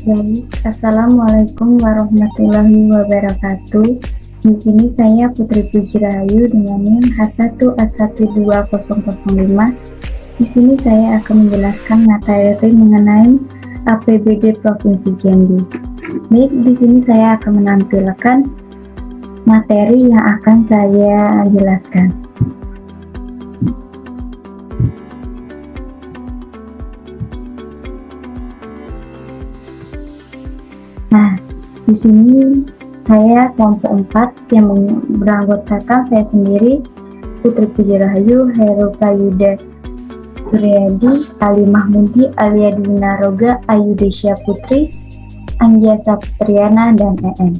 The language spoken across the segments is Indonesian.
Baik, Assalamualaikum warahmatullahi wabarakatuh. Di sini saya Putri Puji Rahayu dengan NIM H1A12005. Di sini saya akan menjelaskan materi mengenai APBD Provinsi Jambi. Baik, di sini saya akan menampilkan materi yang akan saya jelaskan. Nah, di sini saya kelompok 4 yang beranggotakan saya sendiri, Putri Puji Rahayu, Heru Prayuda Suryadi, Ali Mahmudi, Alia Dina Roga, Ayu Desya Putri, Angia Sapriana, dan EN.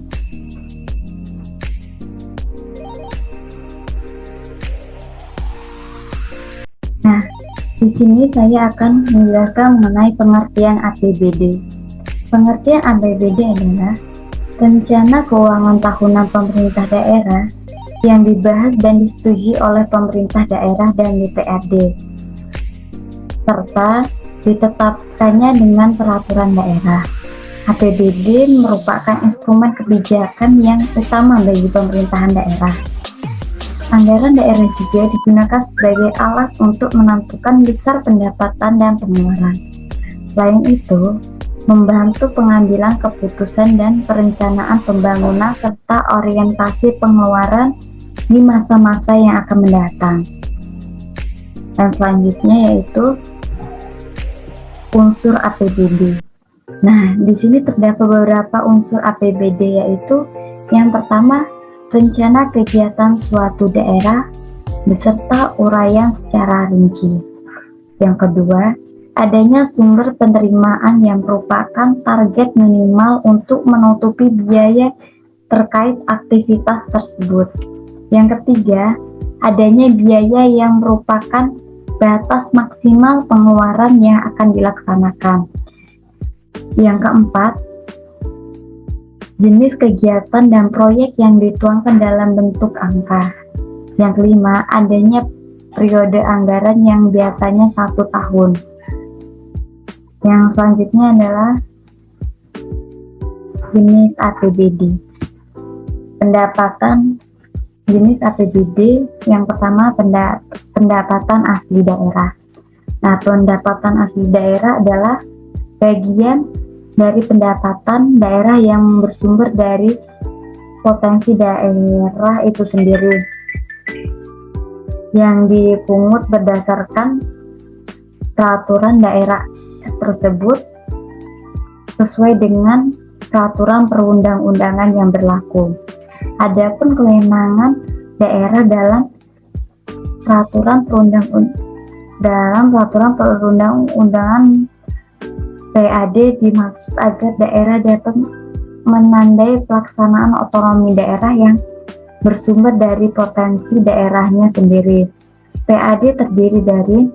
Nah, di sini saya akan menjelaskan mengenai pengertian APBD. Pengertian APBD adalah rencana keuangan tahunan pemerintah daerah yang dibahas dan disetujui oleh pemerintah daerah dan DPRD, serta ditetapkannya dengan peraturan daerah. APBD merupakan instrumen kebijakan yang utama bagi pemerintahan daerah. Anggaran daerah juga digunakan sebagai alat untuk menentukan besar pendapatan dan pengeluaran. Selain itu, membantu pengambilan keputusan dan perencanaan pembangunan serta orientasi pengeluaran di masa-masa yang akan mendatang. Dan selanjutnya yaitu unsur APBD. Nah, di sini terdapat beberapa unsur APBD, yaitu yang pertama, rencana kegiatan suatu daerah beserta uraian secara rinci. Yang kedua, adanya sumber penerimaan yang merupakan target minimal untuk menutupi biaya terkait aktivitas tersebut. Yang ketiga, adanya biaya yang merupakan batas maksimal pengeluaran yang akan dilaksanakan. Yang keempat, jenis kegiatan dan proyek yang dituangkan dalam bentuk angka. Yang kelima, adanya periode anggaran yang biasanya 1 tahun. Yang selanjutnya adalah jenis APBD. Pendapatan jenis APBD yang pertama pendapatan asli daerah. Nah, pendapatan asli daerah adalah bagian dari pendapatan daerah yang bersumber dari potensi daerah itu sendiri, yang dipungut berdasarkan peraturan daerah tersebut sesuai dengan peraturan perundang-undangan yang berlaku. Adapun kewenangan daerah dalam peraturan perundang-undangan PAD dimaksud agar daerah dapat menandai pelaksanaan otonomi daerah yang bersumber dari potensi daerahnya sendiri. PAD terdiri dari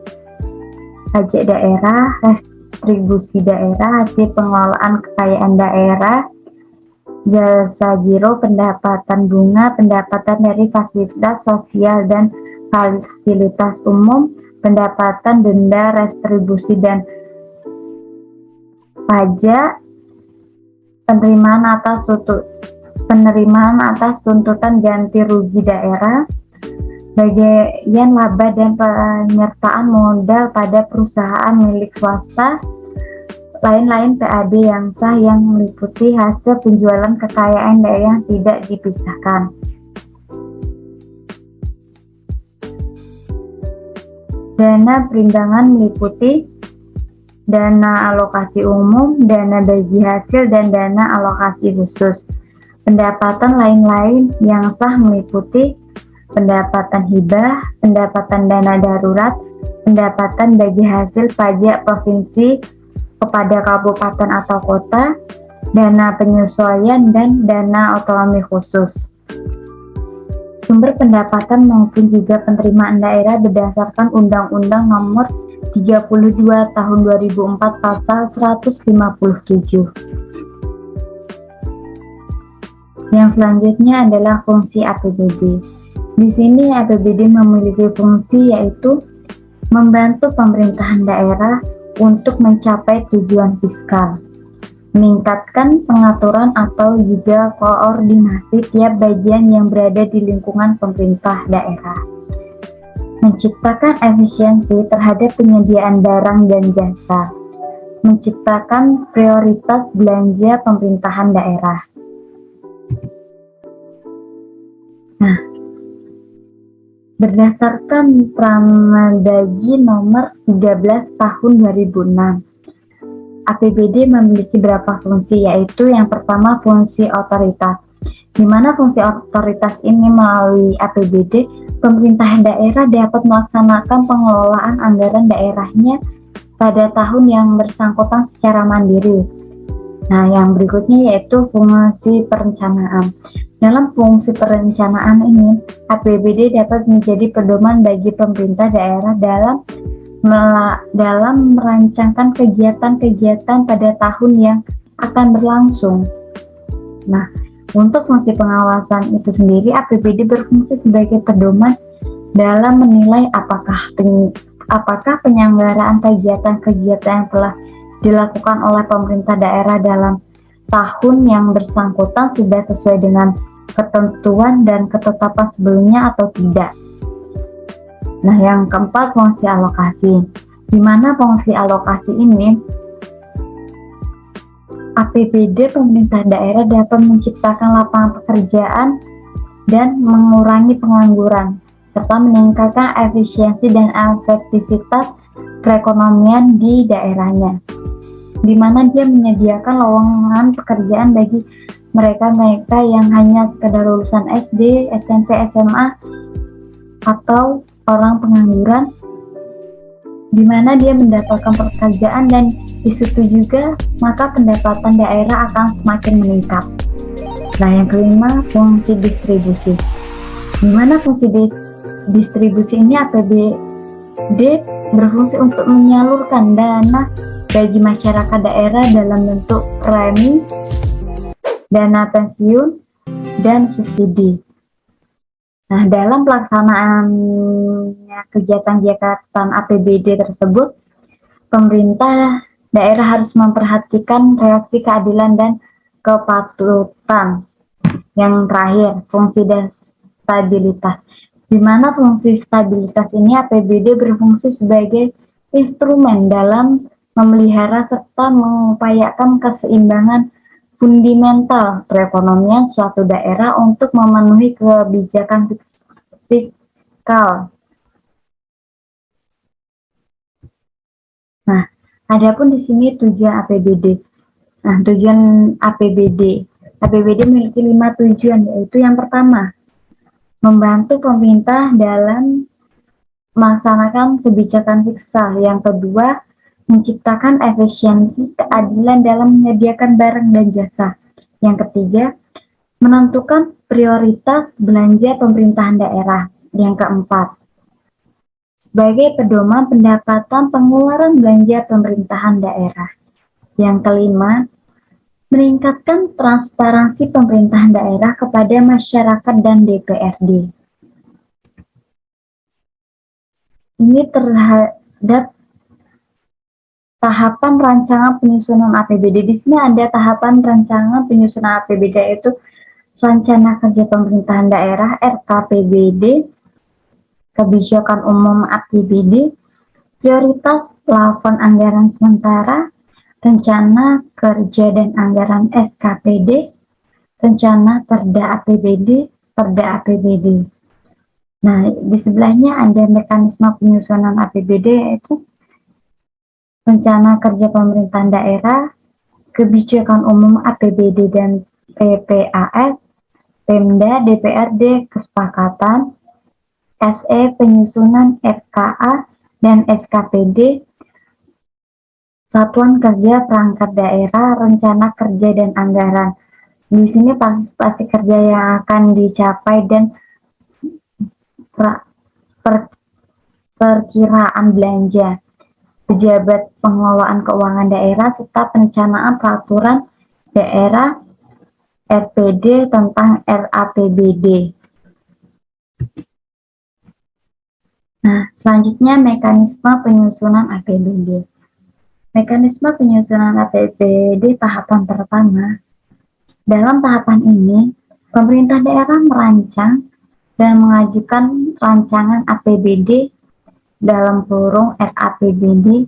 pajak daerah, restribusi daerah, hasil pengelolaan kekayaan daerah, jasa giro, pendapatan bunga, pendapatan dari fasilitas sosial dan fasilitas umum, pendapatan denda, restribusi dan pajak, penerimaan atas tuntutan ganti rugi daerah, bagian laba dan penyertaan modal pada perusahaan milik swasta, lain-lain PAD yang sah yang meliputi hasil penjualan kekayaan daerah yang tidak dipisahkan. Dana perimbangan meliputi dana alokasi umum, dana bagi hasil, dan dana alokasi khusus. Pendapatan lain-lain yang sah meliputi pendapatan hibah, pendapatan dana darurat, pendapatan bagi hasil pajak provinsi kepada kabupaten atau kota, dana penyesuaian, dan dana otonomi khusus. Sumber pendapatan maupun juga penerimaan daerah berdasarkan Undang-Undang Nomor 32 Tahun 2004 Pasal 157. Yang selanjutnya adalah fungsi APBD. Di sini APBD memiliki fungsi yaitu membantu pemerintahan daerah untuk mencapai tujuan fiskal, meningkatkan pengaturan atau juga koordinasi tiap bagian yang berada di lingkungan pemerintah daerah, menciptakan efisiensi terhadap penyediaan barang dan jasa, menciptakan prioritas belanja pemerintahan daerah. Nah, berdasarkan Pramendagri nomor 13 tahun 2006, APBD memiliki beberapa fungsi, yaitu yang pertama fungsi otoritas, di mana fungsi otoritas ini melalui APBD, pemerintah daerah dapat melaksanakan pengelolaan anggaran daerahnya pada tahun yang bersangkutan secara mandiri. Nah, yang berikutnya yaitu fungsi perencanaan. Dalam fungsi perencanaan ini, APBD dapat menjadi pedoman bagi pemerintah daerah dalam merancangkan kegiatan-kegiatan pada tahun yang akan berlangsung. Nah, untuk fungsi pengawasan itu sendiri, APBD berfungsi sebagai pedoman dalam menilai apakah penyelenggaraan kegiatan-kegiatan yang telah dilakukan oleh pemerintah daerah dalam tahun yang bersangkutan sudah sesuai dengan ketentuan dan ketetapan sebelumnya atau tidak. Nah, yang keempat, fungsi alokasi. Di mana fungsi alokasi ini, APBD pemerintah daerah dapat menciptakan lapangan pekerjaan dan mengurangi pengangguran, serta meningkatkan efisiensi dan efektivitas perekonomian di daerahnya, di mana dia menyediakan lowongan pekerjaan bagi mereka yang hanya sekedar lulusan SD, SMP, SMA, atau orang pengangguran, di mana dia mendapatkan pekerjaan dan di situ juga maka pendapatan daerah akan semakin meningkat. Nah, yang kelima, fungsi distribusi. Di mana fungsi distribusi ini, APBD berfungsi untuk menyalurkan dana bagi masyarakat daerah dalam bentuk premi, dana pensiun, dan subsidi. Nah, dalam pelaksanaannya kegiatan-kegiatan APBD tersebut, pemerintah daerah harus memperhatikan reaksi keadilan dan kepatutan. Yang terakhir, fungsi dan stabilitas. Di mana fungsi stabilitas ini, APBD berfungsi sebagai instrumen dalam memelihara serta mengupayakan keseimbangan fundamental perekonomian suatu daerah untuk memenuhi kebijakan fiskal. Nah, adapun di sini tujuan APBD. Nah, tujuan APBD memiliki 5 tujuan, yaitu yang pertama, membantu pemerintah dalam melaksanakan kebijakan fiskal. Yang kedua, menciptakan efisiensi keadilan dalam menyediakan barang dan jasa. Yang ketiga, menentukan prioritas belanja pemerintahan daerah. Yang keempat, sebagai pedoman pendapatan pengeluaran belanja pemerintahan daerah. Yang kelima, meningkatkan transparansi pemerintahan daerah kepada masyarakat dan DPRD. Ini terhadap tahapan rancangan penyusunan APBD. Di sini ada tahapan rancangan penyusunan APBD, yaitu Rencana Kerja Pemerintahan Daerah (RKPBD), Kebijakan Umum APBD, Prioritas Plafon Anggaran Sementara, Rencana Kerja dan Anggaran SKPD, Rencana Perda APBD, Perda APBD. Nah, di sebelahnya ada mekanisme penyusunan APBD, yaitu Rencana Kerja Pemerintahan Daerah, Kebijakan Umum APBD dan PPAS, Pemda, DPRD, Kesepakatan, SE Penyusunan RKA dan SKPD, Satuan Kerja Perangkat Daerah, Rencana Kerja dan Anggaran. Di sini partisipasi kerja yang akan dicapai dan perkiraan belanja, pejabat pengelolaan keuangan daerah, serta perencanaan peraturan daerah RPD tentang RAPBD. Nah, selanjutnya mekanisme penyusunan APBD. Mekanisme penyusunan APBD tahapan pertama. Dalam tahapan ini, pemerintah daerah merancang dan mengajukan rancangan APBD dalam kurung RAPBD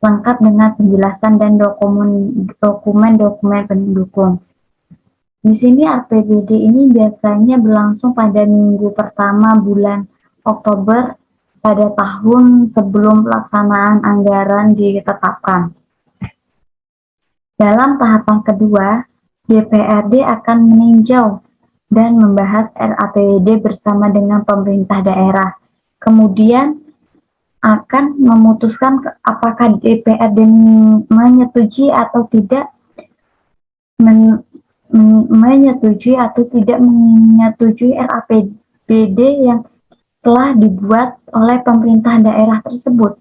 lengkap dengan penjelasan dan dokumen-dokumen pendukung. Di sini APBD ini biasanya berlangsung pada minggu pertama bulan Oktober pada tahun sebelum pelaksanaan anggaran ditetapkan. Dalam tahapan kedua, DPRD akan meninjau dan membahas RAPBD bersama dengan pemerintah daerah. Kemudian akan memutuskan apakah DPRD menyetujui atau tidak menyetujui atau tidak menyetujui RAPBD yang telah dibuat oleh pemerintah daerah tersebut.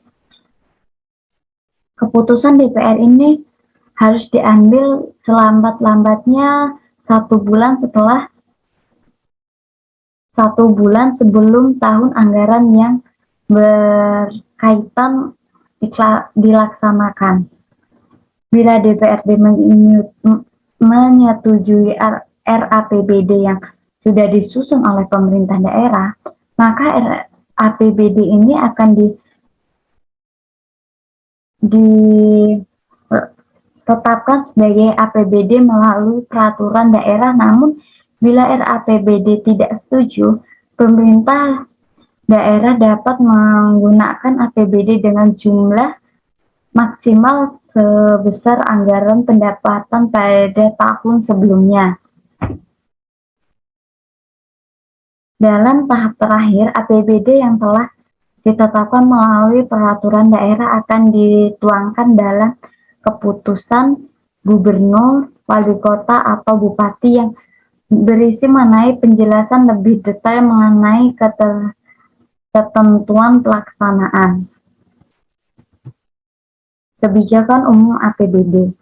Keputusan DPR ini harus diambil selambat-lambatnya 1 bulan sebelum tahun anggaran yang berkaitan dilaksanakan. Bila DPRD menyetujui RAPBD yang sudah disusun oleh pemerintah daerah, maka RAPBD ini akan ditetapkan sebagai APBD melalui peraturan daerah. Namun bila RAPBD tidak setuju, pemerintah daerah dapat menggunakan APBD dengan jumlah maksimal sebesar anggaran pendapatan pada tahun sebelumnya. Dalam tahap terakhir, APBD yang telah ditetapkan melalui peraturan daerah akan dituangkan dalam keputusan gubernur, wali kota, atau bupati yang berisi mengenai penjelasan lebih detail mengenai ketentuan pelaksanaan. Kebijakan umum APBD.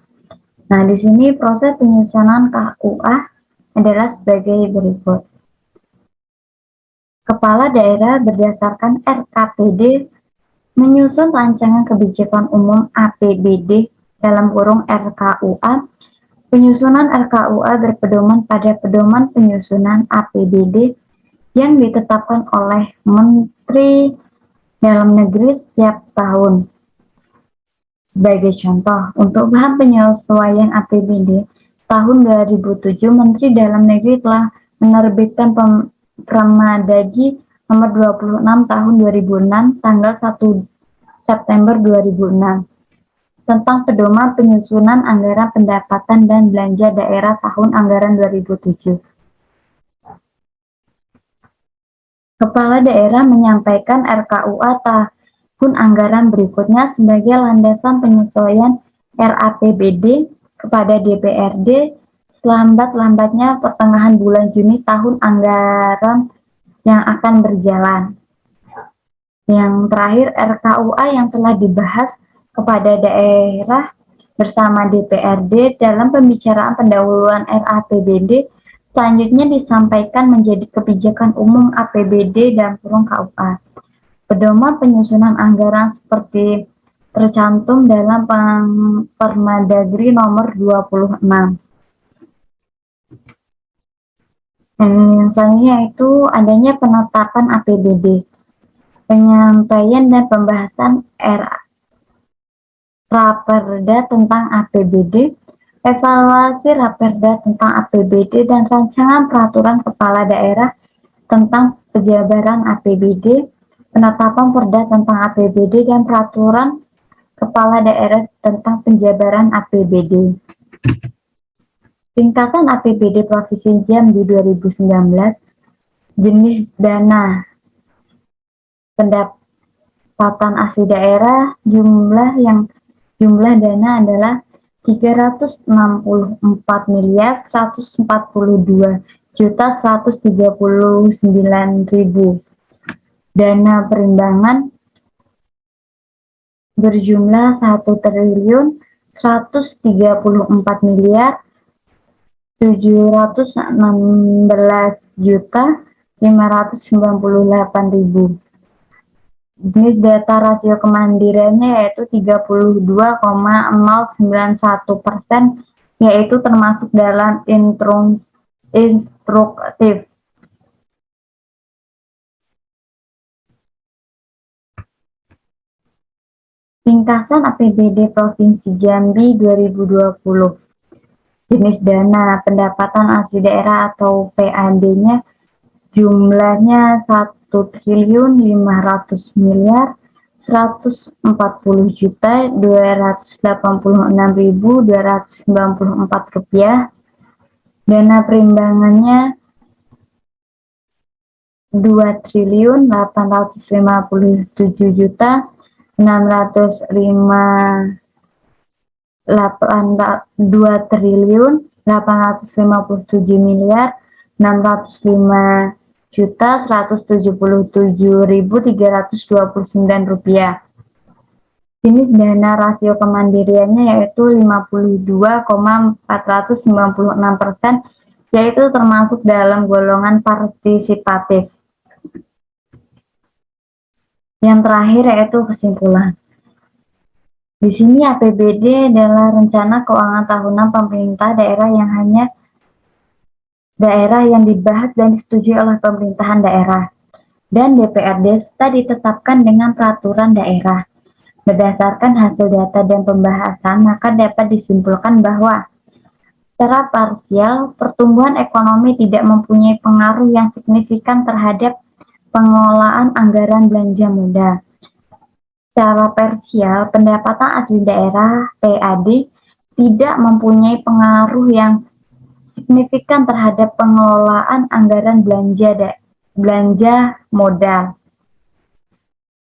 Nah, di sini proses penyusunan KUA adalah sebagai berikut. Kepala daerah berdasarkan RKPD menyusun rancangan kebijakan umum APBD dalam kurung RKUA. Penyusunan RKUA berpedoman pada pedoman penyusunan APBD yang ditetapkan oleh Menteri Dalam Negeri setiap tahun. Sebagai contoh, untuk bahan penyesuaian APBD tahun 2007, Menteri Dalam Negeri telah menerbitkan Permendagri nomor 26 tahun 2006 tanggal 1 September 2006 tentang pedoman penyusunan anggaran pendapatan dan belanja daerah tahun anggaran 2007. Kepala daerah menyampaikan RKUA tahun anggaran berikutnya sebagai landasan penyesuaian RAPBD kepada DPRD selambat-lambatnya pertengahan bulan Juni tahun anggaran yang akan berjalan. Yang terakhir, RKUA yang telah dibahas kepada daerah bersama DPRD dalam pembicaraan pendahuluan RAPBD selanjutnya disampaikan menjadi kebijakan umum APBD dan kurung KUA. Pedoman penyusunan anggaran seperti tercantum dalam Permendagri nomor 26. Yang selanjutnya itu adanya penetapan APBD, penyampaian dan pembahasan Raperda tentang APBD, evaluasi Raperda tentang APBD dan rancangan peraturan kepala daerah tentang penjabaran APBD, penetapan Perda tentang APBD dan peraturan kepala daerah tentang penjabaran APBD. Ringkasan APBD Provinsi Jambi 2019, jenis dana pendapatan asli daerah, jumlah dana adalah 364.142.139.000. Dana perimbangan berjumlah 1.134.716.598.000. Jenis data rasio kemandiriannya yaitu 32,091%, yaitu termasuk dalam instruktif. Ringkasan APBD Provinsi Jambi 2020. Jenis dana pendapatan asli daerah atau PAD-nya jumlahnya 1.1.140.286.294 rupiah. Dana perimbangannya 2.857.805.177.329 rupiah. Jenis dana rasio kemandiriannya yaitu 52,496%, yaitu termasuk dalam golongan partisipatif. Yang terakhir yaitu kesimpulan. Di sini APBD adalah rencana keuangan tahunan pemerintah daerah yang dibahas dan disetujui oleh pemerintahan daerah dan DPRD serta ditetapkan dengan peraturan daerah. Berdasarkan hasil data dan pembahasan, maka dapat disimpulkan bahwa secara parsial pertumbuhan ekonomi tidak mempunyai pengaruh yang signifikan terhadap pengelolaan anggaran belanja modal. Secara parsial, pendapatan asli daerah (PAD) tidak mempunyai pengaruh yang signifikan terhadap pengelolaan anggaran belanja modal.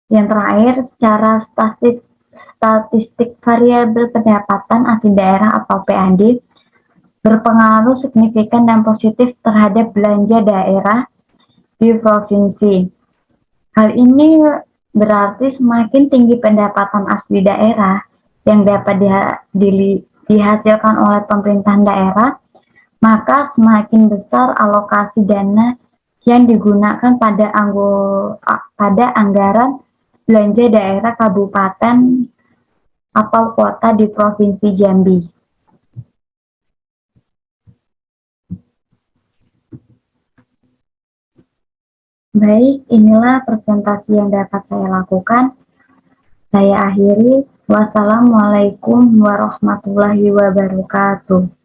Yang terakhir, secara statistik variabel pendapatan asli daerah atau PAD berpengaruh signifikan dan positif terhadap belanja daerah di provinsi. Hal ini berarti semakin tinggi pendapatan asli daerah yang dapat dihasilkan oleh pemerintahan daerah, maka semakin besar alokasi dana yang digunakan pada anggaran belanja daerah kabupaten atau kota di Provinsi Jambi. Baik, inilah presentasi yang dapat saya lakukan. Saya akhiri. Wassalamualaikum warahmatullahi wabarakatuh.